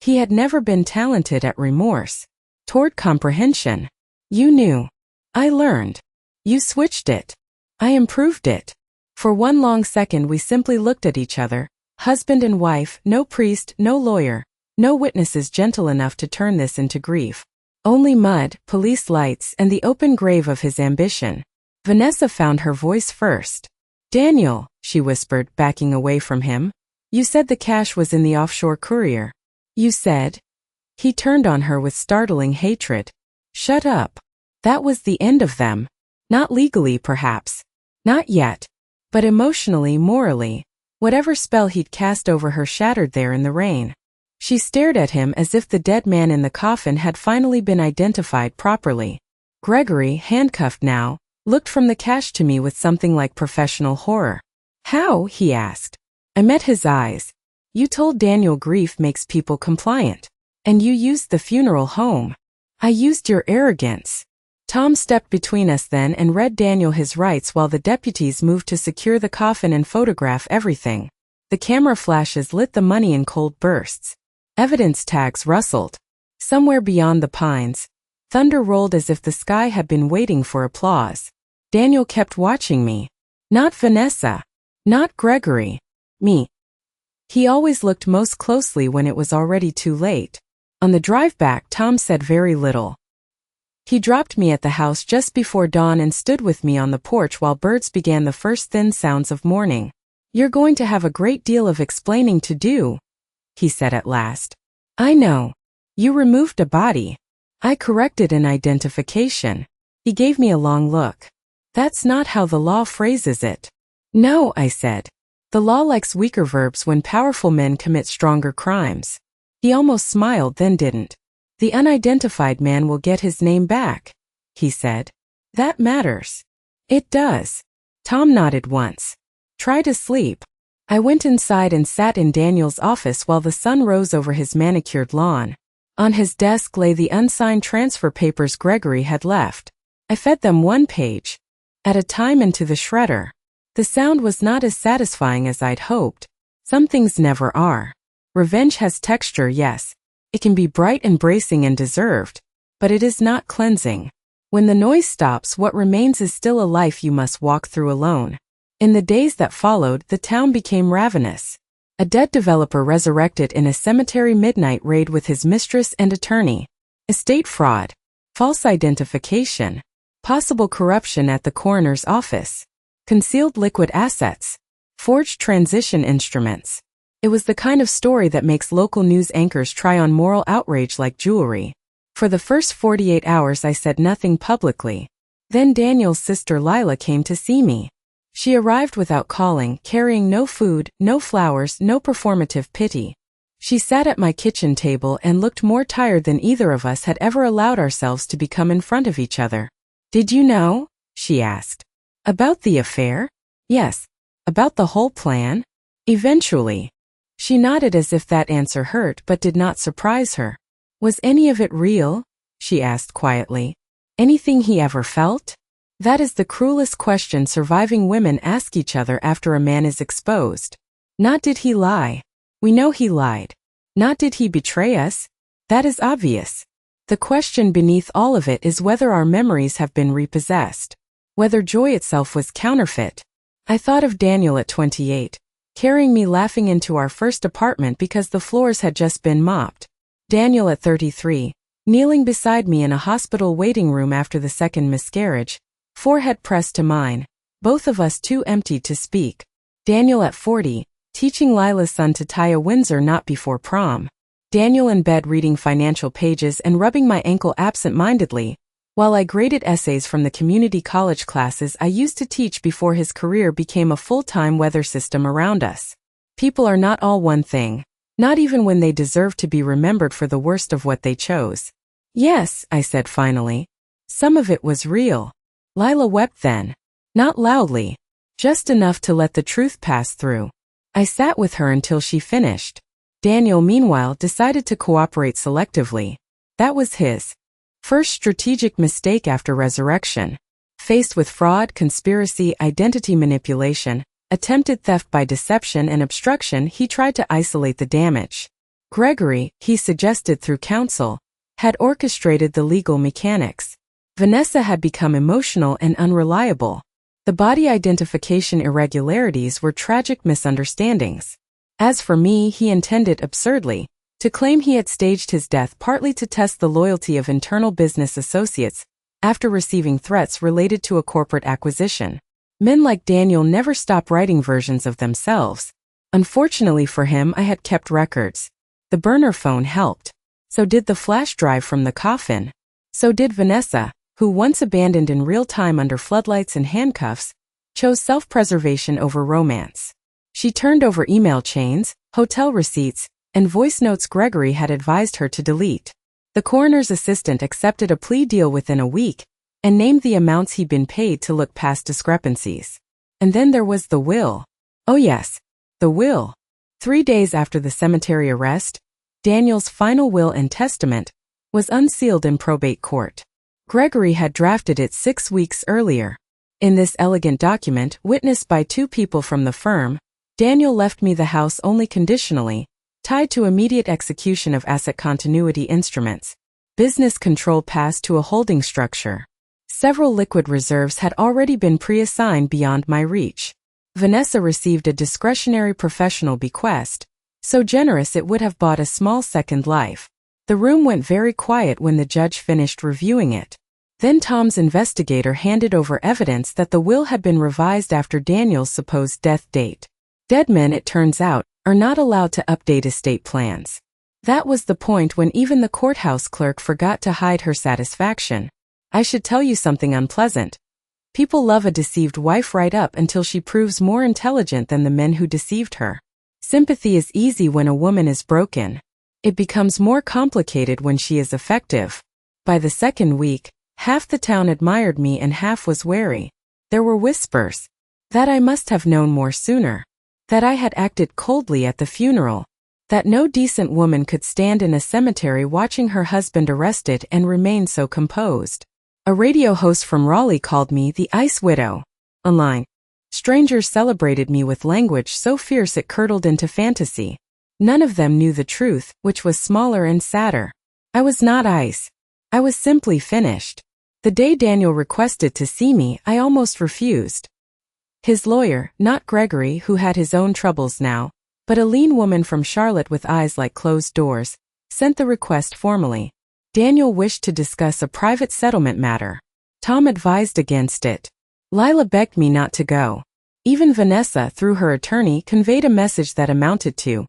He had never been talented at remorse. Toward comprehension. You knew. I learned. You switched it. I improved it. For one long second we simply looked at each other, husband and wife, no priest, no lawyer, no witnesses gentle enough to turn this into grief. Only mud, police lights, and the open grave of his ambition. Vanessa found her voice first. Daniel, she whispered, backing away from him. You said the cash was in the offshore courier. You said. He turned on her with startling hatred. Shut up. That was the end of them. Not legally, perhaps. Not yet. But emotionally, morally. Whatever spell he'd cast over her shattered there in the rain. She stared at him as if the dead man in the coffin had finally been identified properly. Gregory, handcuffed now, looked from the cash to me with something like professional horror. How? He asked. I met his eyes. You told Daniel grief makes people compliant. And you used the funeral home. I used your arrogance. Tom stepped between us then and read Daniel his rights while the deputies moved to secure the coffin and photograph everything. The camera flashes lit the money in cold bursts. Evidence tags rustled. Somewhere beyond the pines, thunder rolled as if the sky had been waiting for applause. Daniel kept watching me. Not Vanessa. Not Gregory. Me. He always looked most closely when it was already too late. On the drive back, Tom said very little. He dropped me at the house just before dawn and stood with me on the porch while birds began the first thin sounds of morning. You're going to have a great deal of explaining to do, he said at last. I know. You removed a body. I corrected an identification. He gave me a long look. That's not how the law phrases it. No, I said. The law likes weaker verbs when powerful men commit stronger crimes. He almost smiled, then didn't. The unidentified man will get his name back, he said. That matters. It does. Tom nodded once. Try to sleep. I went inside and sat in Daniel's office while the sun rose over his manicured lawn. On his desk lay the unsigned transfer papers Gregory had left. I fed them one page at a time into the shredder. The sound was not as satisfying as I'd hoped. Some things never are. Revenge has texture, yes. It can be bright and bracing and deserved, but it is not cleansing. When the noise stops, what remains is still a life you must walk through alone. In the days that followed, the town became ravenous. A dead developer resurrected in a cemetery midnight raid with his mistress and attorney. Estate fraud. False identification. Possible corruption at the coroner's office. Concealed liquid assets. Forged transition instruments. It was the kind of story that makes local news anchors try on moral outrage like jewelry. For the first 48 hours I said nothing publicly. Then Daniel's sister Lila came to see me. She arrived without calling, carrying no food, no flowers, no performative pity. She sat at my kitchen table and looked more tired than either of us had ever allowed ourselves to become in front of each other. Did you know? She asked. About the affair? Yes. About the whole plan? Eventually. She nodded as if that answer hurt but did not surprise her. Was any of it real? She asked quietly. Anything he ever felt? That is the cruelest question surviving women ask each other after a man is exposed. Not did he lie. We know he lied. Not did he betray us. That is obvious. The question beneath all of it is whether our memories have been repossessed. Whether joy itself was counterfeit. I thought of Daniel at 28, carrying me laughing into our first apartment because the floors had just been mopped. Daniel at 33, kneeling beside me in a hospital waiting room after the second miscarriage, forehead pressed to mine, both of us too emptied to speak. Daniel at 40, teaching Lila's son to tie a Windsor knot before prom. Daniel in bed reading financial pages and rubbing my ankle absent-mindedly, while I graded essays from the community college classes I used to teach before his career became a full-time weather system around us. People are not all one thing, not even when they deserve to be remembered for the worst of what they chose. Yes, I said finally. Some of it was real. Lila wept then. Not loudly. Just enough to let the truth pass through. I sat with her until she finished. Daniel, meanwhile, decided to cooperate selectively. That was his first strategic mistake after resurrection. Faced with fraud, conspiracy, identity manipulation, attempted theft by deception and obstruction, he tried to isolate the damage. Gregory, he suggested through counsel, had orchestrated the legal mechanics. Vanessa had become emotional and unreliable. The body identification irregularities were tragic misunderstandings. As for me, he intended absurdly to claim he had staged his death partly to test the loyalty of internal business associates after receiving threats related to a corporate acquisition. Men like Daniel never stop writing versions of themselves. Unfortunately for him, I had kept records. The burner phone helped. So did the flash drive from the coffin. So did Vanessa, who once abandoned in real time under floodlights and handcuffs, chose self-preservation over romance. She turned over email chains, hotel receipts, and voice notes Gregory had advised her to delete. The coroner's assistant accepted a plea deal within a week and named the amounts he'd been paid to look past discrepancies. And then there was the will. Oh yes, the will. 3 days after the cemetery arrest, Daniel's final will and testament was unsealed in probate court. Gregory had drafted it 6 weeks earlier. In this elegant document, witnessed by 2 people from the firm, Daniel left me the house only conditionally, tied to immediate execution of asset continuity instruments. Business control passed to a holding structure. Several liquid reserves had already been pre-assigned beyond my reach. Vanessa received a discretionary professional bequest, so generous it would have bought a small second life. The room went very quiet when the judge finished reviewing it. Then Tom's investigator handed over evidence that the will had been revised after Daniel's supposed death date. Dead men, it turns out, are not allowed to update estate plans. That was the point when even the courthouse clerk forgot to hide her satisfaction. I should tell you something unpleasant. People love a deceived wife right up until she proves more intelligent than the men who deceived her. Sympathy is easy when a woman is broken. It becomes more complicated when she is effective. By the second week, half the town admired me and half was wary. There were whispers that I must have known more sooner, that I had acted coldly at the funeral, that no decent woman could stand in a cemetery watching her husband arrested and remain so composed. A radio host from Raleigh called me the Ice Widow. Online, strangers celebrated me with language so fierce it curdled into fantasy. None of them knew the truth, which was smaller and sadder. I was not ice. I was simply finished. The day Daniel requested to see me, I almost refused. His lawyer, not Gregory, who had his own troubles now, but a lean woman from Charlotte with eyes like closed doors, sent the request formally. Daniel wished to discuss a private settlement matter. Tom advised against it. Lila begged me not to go. Even Vanessa, through her attorney, conveyed a message that amounted to,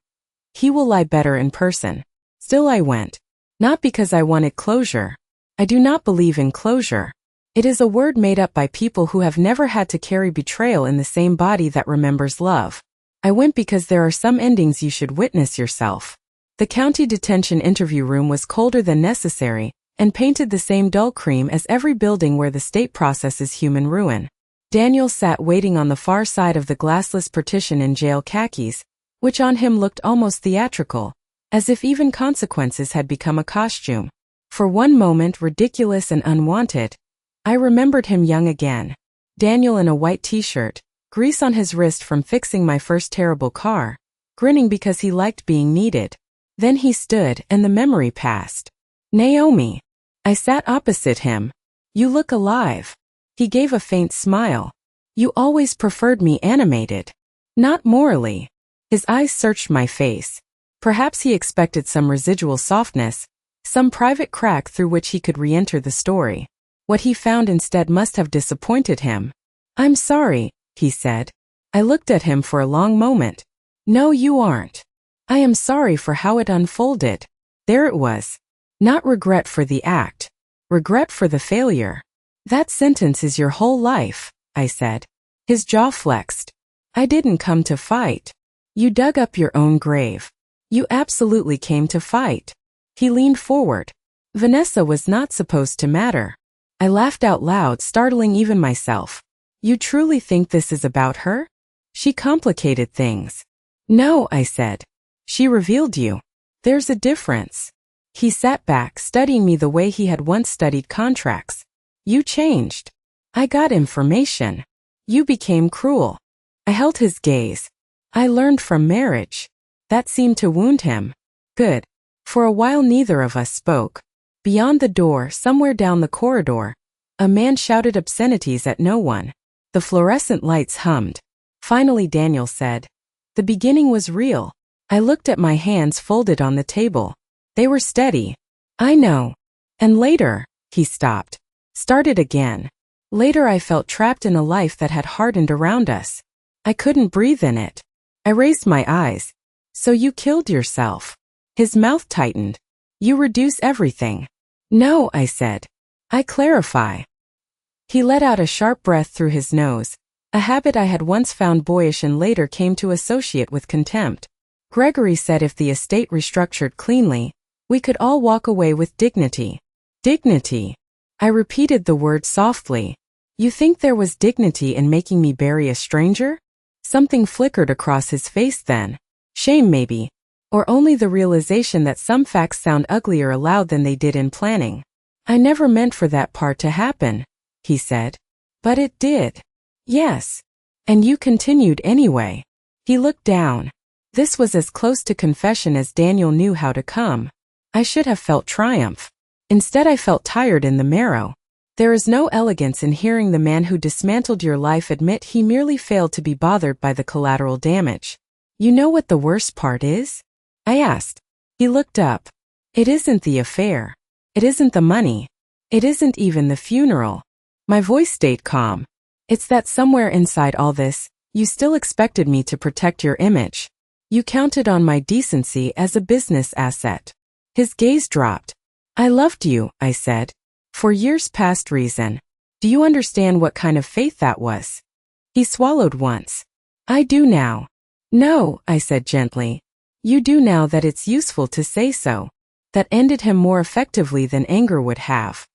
"He will lie better in person." Still I went. Not because I wanted closure. I do not believe in closure. It is a word made up by people who have never had to carry betrayal in the same body that remembers love. I went because there are some endings you should witness yourself. The county detention interview room was colder than necessary, and painted the same dull cream as every building where the state processes human ruin. Daniel sat waiting on the far side of the glassless partition in jail khakis, which on him looked almost theatrical, as if even consequences had become a costume. For one moment, ridiculous and unwanted, I remembered him young again. Daniel in a white t-shirt, grease on his wrist from fixing my first terrible car, grinning because he liked being needed. Then he stood, and the memory passed. Naomi. I sat opposite him. You look alive. He gave a faint smile. You always preferred me animated. Not morally. His eyes searched my face. Perhaps he expected some residual softness, some private crack through which he could re-enter the story. What he found instead must have disappointed him. I'm sorry, he said. I looked at him for a long moment. No, you aren't. I am sorry for how it unfolded. There it was. Not regret for the act. Regret for the failure. That sentence is your whole life, I said. His jaw flexed. I didn't come to fight. You dug up your own grave. You absolutely came to fight. He leaned forward. Vanessa was not supposed to matter. I laughed out loud, startling even myself. You truly think this is about her? She complicated things. No, I said. She revealed you. There's a difference. He sat back, studying me the way he had once studied contracts. You changed. I got information. You became cruel. I held his gaze. I learned from marriage. That seemed to wound him. Good. For a while neither of us spoke. Beyond the door, somewhere down the corridor, a man shouted obscenities at no one. The fluorescent lights hummed. Finally Daniel said, "The beginning was real." I looked at my hands folded on the table. They were steady. I know. And later, he stopped. Started again. Later I felt trapped in a life that had hardened around us. I couldn't breathe in it. I raised my eyes. So you killed yourself. His mouth tightened. You reduce everything. No, I said. I clarify. He let out a sharp breath through his nose, a habit I had once found boyish and later came to associate with contempt. Gregory said if the estate restructured cleanly, we could all walk away with dignity. Dignity. I repeated the word softly. You think there was dignity in making me bury a stranger? Something flickered across his face then. Shame maybe. Or only the realization that some facts sound uglier aloud than they did in planning. I never meant for that part to happen, he said. But it did. Yes. And you continued anyway. He looked down. This was as close to confession as Daniel knew how to come. I should have felt triumph. Instead I felt tired in the marrow. There is no elegance in hearing the man who dismantled your life admit he merely failed to be bothered by the collateral damage. You know what the worst part is? I asked. He looked up. It isn't the affair. It isn't the money. It isn't even the funeral. My voice stayed calm. It's that somewhere inside all this, you still expected me to protect your image. You counted on my decency as a business asset. His gaze dropped. I loved you, I said. For years past reason. Do you understand what kind of faith that was? He swallowed once. I do now. No, I said gently. You do now that it's useful to say so. That ended him more effectively than anger would have.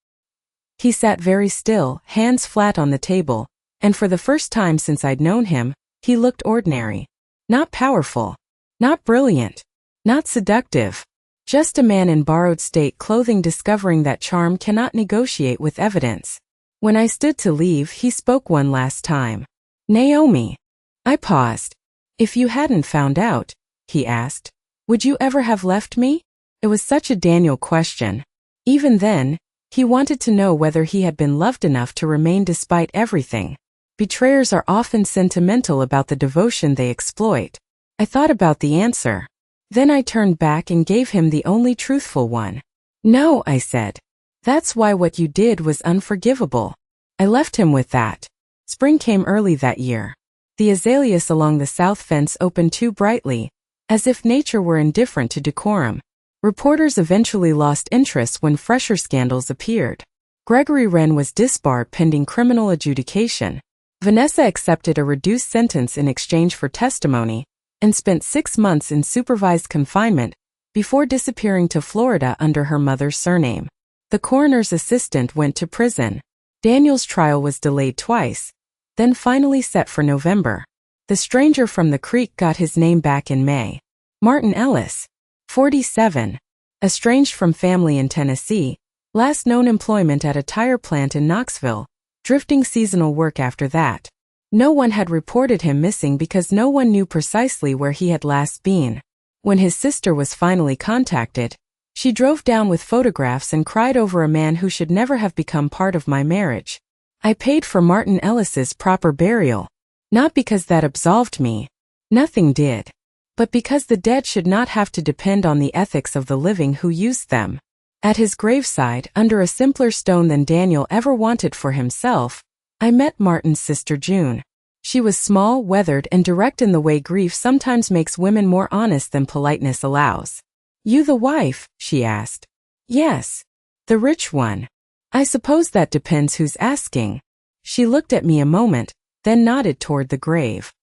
He sat very still, hands flat on the table, and for the first time since I'd known him, he looked ordinary. Not powerful. Not brilliant. Not seductive. Just a man in borrowed state clothing discovering that charm cannot negotiate with evidence. When I stood to leave, he spoke one last time. Naomi. I paused. If you hadn't found out, he asked, would you ever have left me? It was such a Daniel question. Even then, he wanted to know whether he had been loved enough to remain despite everything. Betrayers are often sentimental about the devotion they exploit. I thought about the answer. Then I turned back and gave him the only truthful one. No, I said. That's why what you did was unforgivable. I left him with that. Spring came early that year. The azaleas along the south fence opened too brightly, as if nature were indifferent to decorum. Reporters eventually lost interest when fresher scandals appeared. Gregory Wren was disbarred pending criminal adjudication. Vanessa accepted a reduced sentence in exchange for testimony, and spent 6 months in supervised confinement before disappearing to Florida under her mother's surname. The coroner's assistant went to prison. Daniel's trial was delayed twice, then finally set for November. The stranger from the creek got his name back in May. Martin Ellis, 47, estranged from family in Tennessee, last known employment at a tire plant in Knoxville, drifting seasonal work after that. No one had reported him missing because no one knew precisely where he had last been. When his sister was finally contacted, she drove down with photographs and cried over a man who should never have become part of my marriage. I paid for Martin Ellis's proper burial. Not because that absolved me. Nothing did. But because the dead should not have to depend on the ethics of the living who used them. At his graveside, under a simpler stone than Daniel ever wanted for himself, I met Martin's sister June. She was small, weathered, and direct in the way grief sometimes makes women more honest than politeness allows. You the wife? She asked. Yes. The rich one. I suppose that depends who's asking. She looked at me a moment, then nodded toward the grave.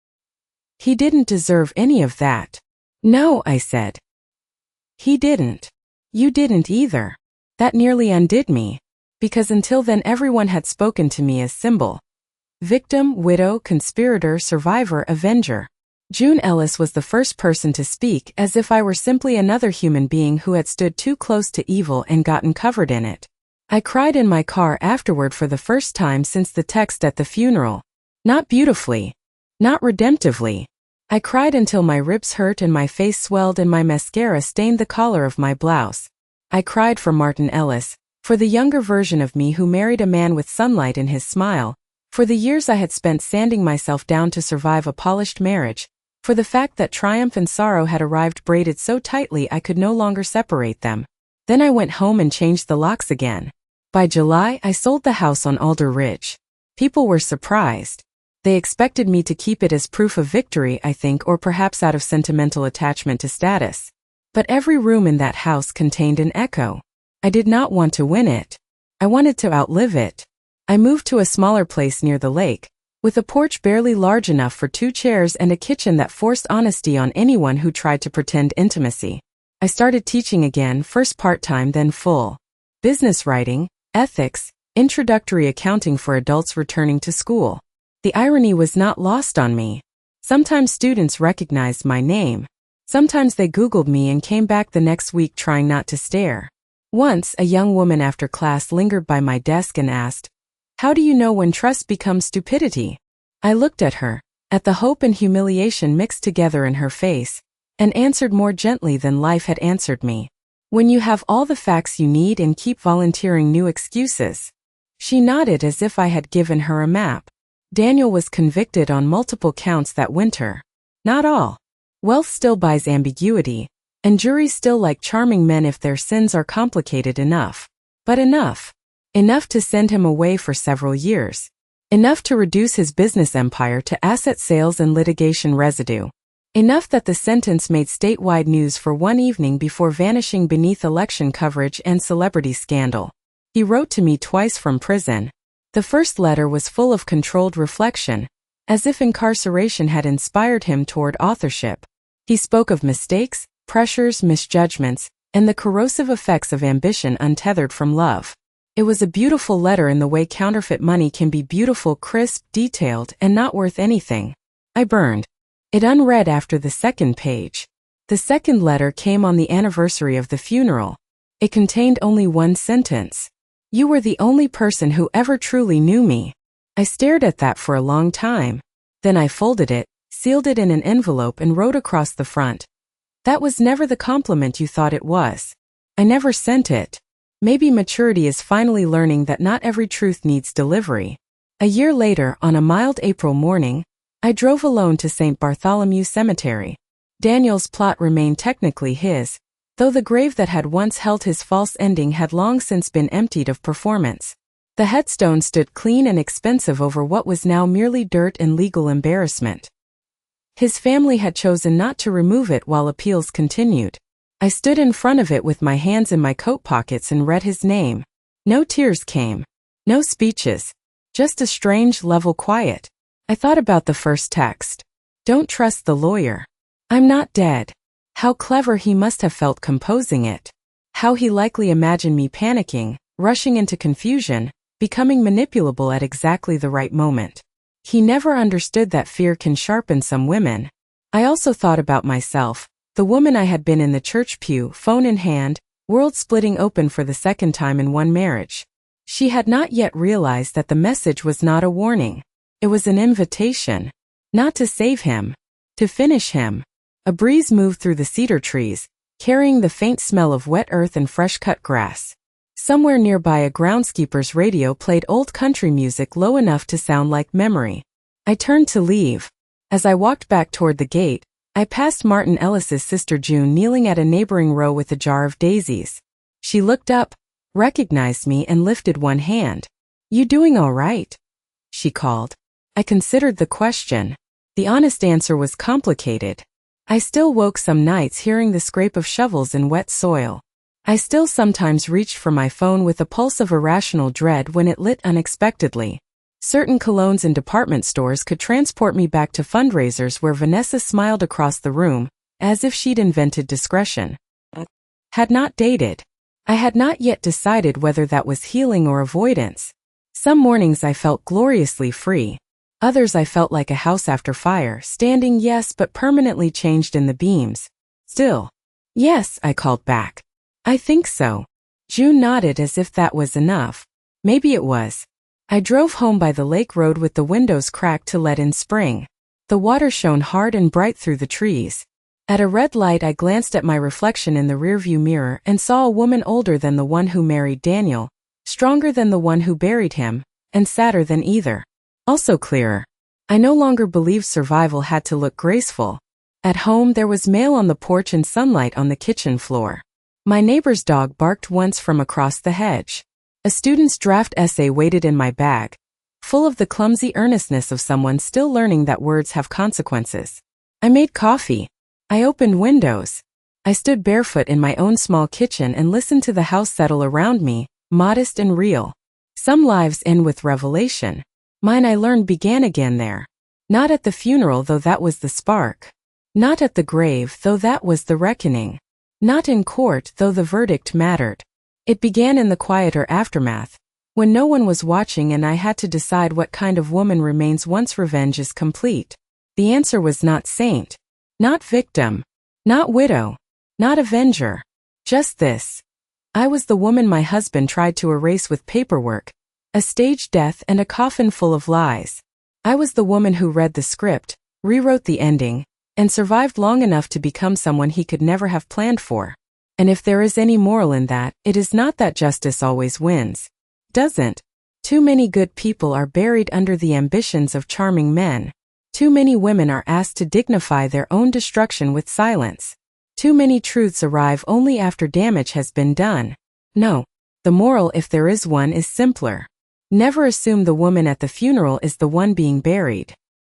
He didn't deserve any of that. No, I said. He didn't. You didn't either. That nearly undid me. Because until then everyone had spoken to me as symbol. Victim, widow, conspirator, survivor, avenger. June Ellis was the first person to speak as if I were simply another human being who had stood too close to evil and gotten covered in it. I cried in my car afterward for the first time since the text at the funeral. Not beautifully. Not redemptively. I cried until my ribs hurt and my face swelled and my mascara stained the collar of my blouse. I cried for Martin Ellis, for the younger version of me who married a man with sunlight in his smile, for the years I had spent sanding myself down to survive a polished marriage, for the fact that triumph and sorrow had arrived braided so tightly I could no longer separate them. Then I went home and changed the locks again. By July, I sold the house on Alder Ridge. People were surprised. They expected me to keep it as proof of victory, I think, or perhaps out of sentimental attachment to status. But every room in that house contained an echo. I did not want to win it. I wanted to outlive it. I moved to a smaller place near the lake, with a porch barely large enough for 2 chairs and a kitchen that forced honesty on anyone who tried to pretend intimacy. I started teaching again, first part-time then full. Business writing, ethics, introductory accounting for adults returning to school. The irony was not lost on me. Sometimes students recognized my name. Sometimes they Googled me and came back the next week trying not to stare. Once, a young woman after class lingered by my desk and asked, "How do you know when trust becomes stupidity?" I looked at her, at the hope and humiliation mixed together in her face, and answered more gently than life had answered me. "When you have all the facts you need and keep volunteering new excuses." She nodded as if I had given her a map. Daniel was convicted on multiple counts that winter. Not all. Wealth still buys ambiguity, and juries still like charming men if their sins are complicated enough. But enough. Enough to send him away for several years. Enough to reduce his business empire to asset sales and litigation residue. Enough that the sentence made statewide news for one evening before vanishing beneath election coverage and celebrity scandal. He wrote to me twice from prison. The first letter was full of controlled reflection, as if incarceration had inspired him toward authorship. He spoke of mistakes, pressures, misjudgments, and the corrosive effects of ambition untethered from love. It was a beautiful letter in the way counterfeit money can be beautiful, crisp, detailed, and not worth anything. I burned it unread after the second page. The second letter came on the anniversary of the funeral. It contained only one sentence. "You were the only person who ever truly knew me." I stared at that for a long time. Then I folded it, sealed it in an envelope, and wrote across the front, "That was never the compliment you thought it was." I never sent it. Maybe maturity is finally learning that not every truth needs delivery. A year later, on a mild April morning, I drove alone to St. Bartholomew Cemetery. Daniel's plot remained technically his, though the grave that had once held his false ending had long since been emptied of performance. The headstone stood clean and expensive over what was now merely dirt and legal embarrassment. His family had chosen not to remove it while appeals continued. I stood in front of it with my hands in my coat pockets and read his name. No tears came. No speeches. Just a strange, level quiet. I thought about the first text. "Don't trust the lawyer. I'm not dead." How clever he must have felt composing it. How he likely imagined me panicking, rushing into confusion, becoming manipulable at exactly the right moment. He never understood that fear can sharpen some women. I also thought about myself. The woman I had been in the church pew, phone in hand, world splitting open for the second time in one marriage. She had not yet realized that the message was not a warning. It was an invitation. Not to save him. To finish him. A breeze moved through the cedar trees, carrying the faint smell of wet earth and fresh-cut grass. Somewhere nearby a groundskeeper's radio played old country music low enough to sound like memory. I turned to leave. As I walked back toward the gate, I passed Martin Ellis's sister June kneeling at a neighboring row with a jar of daisies. She looked up, recognized me, and lifted one hand. "You doing all right?" she called. I considered the question. The honest answer was complicated. I still woke some nights hearing the scrape of shovels in wet soil. I still sometimes reached for my phone with a pulse of irrational dread when it lit unexpectedly. Certain colognes in department stores could transport me back to fundraisers where Vanessa smiled across the room, as if she'd invented discretion. Had not dated. I had not yet decided whether that was healing or avoidance. Some mornings I felt gloriously free. Others I felt like a house after fire, standing, yes, but permanently changed in the beams. Still. "Yes," I called back. "I think so." June nodded as if that was enough. Maybe it was. I drove home by the lake road with the windows cracked to let in spring. The water shone hard and bright through the trees. At a red light I glanced at my reflection in the rearview mirror and saw a woman older than the one who married Daniel, stronger than the one who buried him, and sadder than either. Also clearer. I no longer believed survival had to look graceful. At home there was mail on the porch and sunlight on the kitchen floor. My neighbor's dog barked once from across the hedge. A student's draft essay waited in my bag, full of the clumsy earnestness of someone still learning that words have consequences. I made coffee. I opened windows. I stood barefoot in my own small kitchen and listened to the house settle around me, modest and real. Some lives end with revelation. Mine, I learned, began again there. Not at the funeral, though that was the spark. Not at the grave, though that was the reckoning. Not in court, though the verdict mattered. It began in the quieter aftermath, when no one was watching and I had to decide what kind of woman remains once revenge is complete. The answer was not saint, not victim, Not widow. Not avenger. Just this. I was the woman my husband tried to erase with paperwork, a staged death and a coffin full of lies. I was the woman who read the script, rewrote the ending, and survived long enough to become someone he could never have planned for. And if there is any moral in that, it is not that justice always wins. Doesn't. Too many good people are buried under the ambitions of charming men. Too many women are asked to dignify their own destruction with silence. Too many truths arrive only after damage has been done. No. The moral, if there is one, is simpler. Never assume the woman at the funeral is the one being buried.